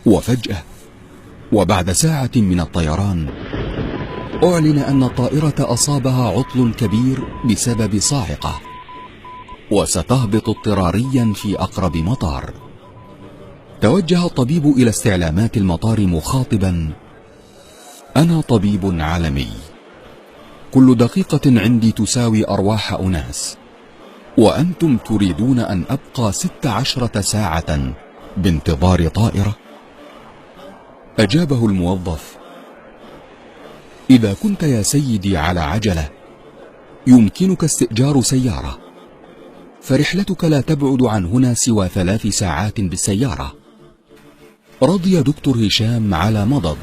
وفجأة وبعد ساعة من الطيران أعلن أن الطائرة أصابها عطل كبير بسبب صاعقة، وستهبط اضطراريا في أقرب مطار. توجه الطبيب إلى استعلامات المطار مخاطبا: أنا طبيب عالمي، كل دقيقة عندي تساوي أرواح أناس، وأنتم تريدون أن أبقى 16 ساعة بانتظار طائرة؟ أجابه الموظف: إذا كنت يا سيدي على عجلة يمكنك استئجار سيارة، فرحلتك لا تبعد عن هنا سوى 3 ساعات بالسيارة. رضي دكتور هشام على مضض،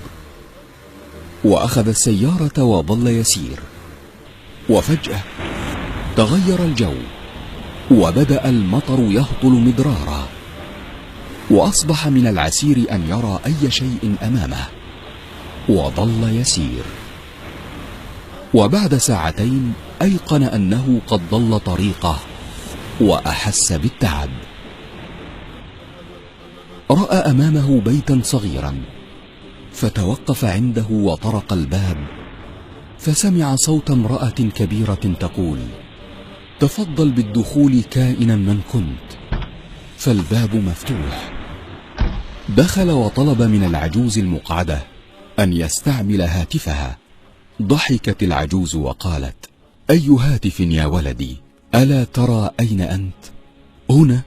وأخذ السيارة وظل يسير. وفجأة تغير الجو، وبدأ المطر يهطل مدرارا، وأصبح من العسير أن يرى أي شيء أمامه، وظل يسير. وبعد ساعتين أيقن أنه قد ضل طريقه وأحس بالتعب. رأى أمامه بيتا صغيرا، فتوقف عنده وطرق الباب، فسمع صوت امرأة كبيرة تقول: تفضل بالدخول كائنا من كنت. فالباب مفتوح. دخل وطلب من العجوز المقعدة أن يستعمل هاتفها. ضحكت العجوز وقالت: أي هاتف يا ولدي؟ ألا ترى أين أنت؟ هنا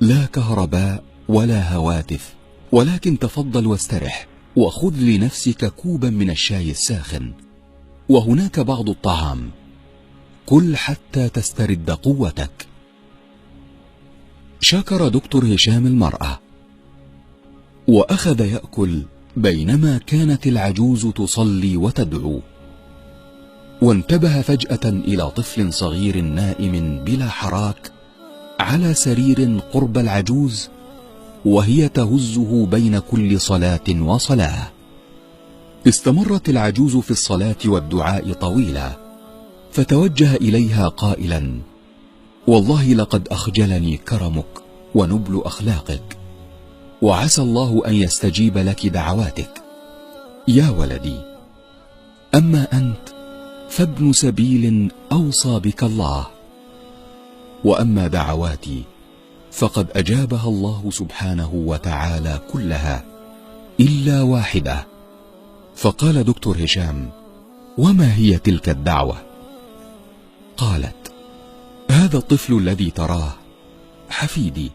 لا كهرباء ولا هواتف، ولكن تفضل واسترح، وخذ لنفسك كوبا من الشاي الساخن، وهناك بعض الطعام، كل حتى تسترد قوتك. شكر دكتور هشام المرأة، وأخذ يأكل بينما كانت العجوز تصلي وتدعو. وانتبه فجأة إلى طفل صغير نائم بلا حراك على سرير قرب العجوز، وهي تهزه بين كل صلاة وصلاة. استمرت العجوز في الصلاة والدعاء طويلا، فتوجه إليها قائلا: والله لقد أخجلني كرمك ونبل أخلاقك، وعسى الله أن يستجيب لك دعواتك. يا ولدي، أما أنت فابن سبيل أوصى بك الله، وأما دعواتي فقد أجابها الله سبحانه وتعالى كلها إلا واحدة. فقال دكتور هشام: وما هي تلك الدعوة؟ قالت: هذا الطفل الذي تراه حفيدي،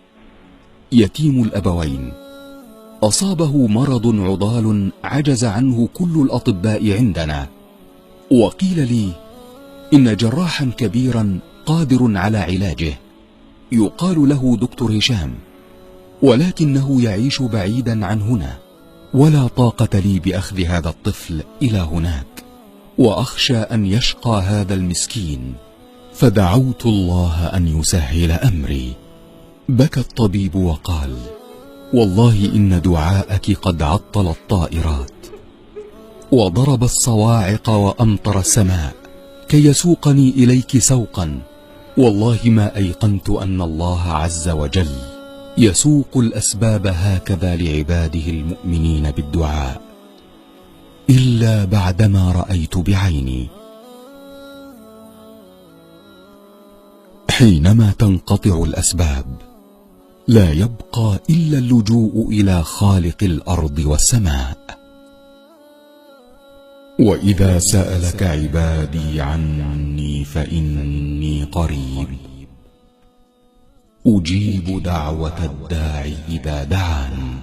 يتيم الأبوين، أصابه مرض عضال عجز عنه كل الأطباء عندنا، وقيل لي إن جراحا كبيرا قادر على علاجه يقال له دكتور هشام، ولكنه يعيش بعيدا عن هنا، ولا طاقة لي بأخذ هذا الطفل إلى هناك، وأخشى أن يشقى هذا المسكين، فدعوت الله أن يسهل أمري. بكى الطبيب وقال: والله إن دعاءك قد عطل الطائرات، وضرب الصواعق وأمطر السماء كي يسوقني إليك سوقا، والله ما أيقنت أن الله عز وجل يسوق الأسباب هكذا لعباده المؤمنين بالدعاء، إلا بعدما رأيت بعيني. حينما تنقطع الأسباب لا يبقى إلا اللجوء إلى خالق الأرض والسماء. وإذا سألك عبادي عني فإني قريب، أجيب دعوة الداعي إذا دعان.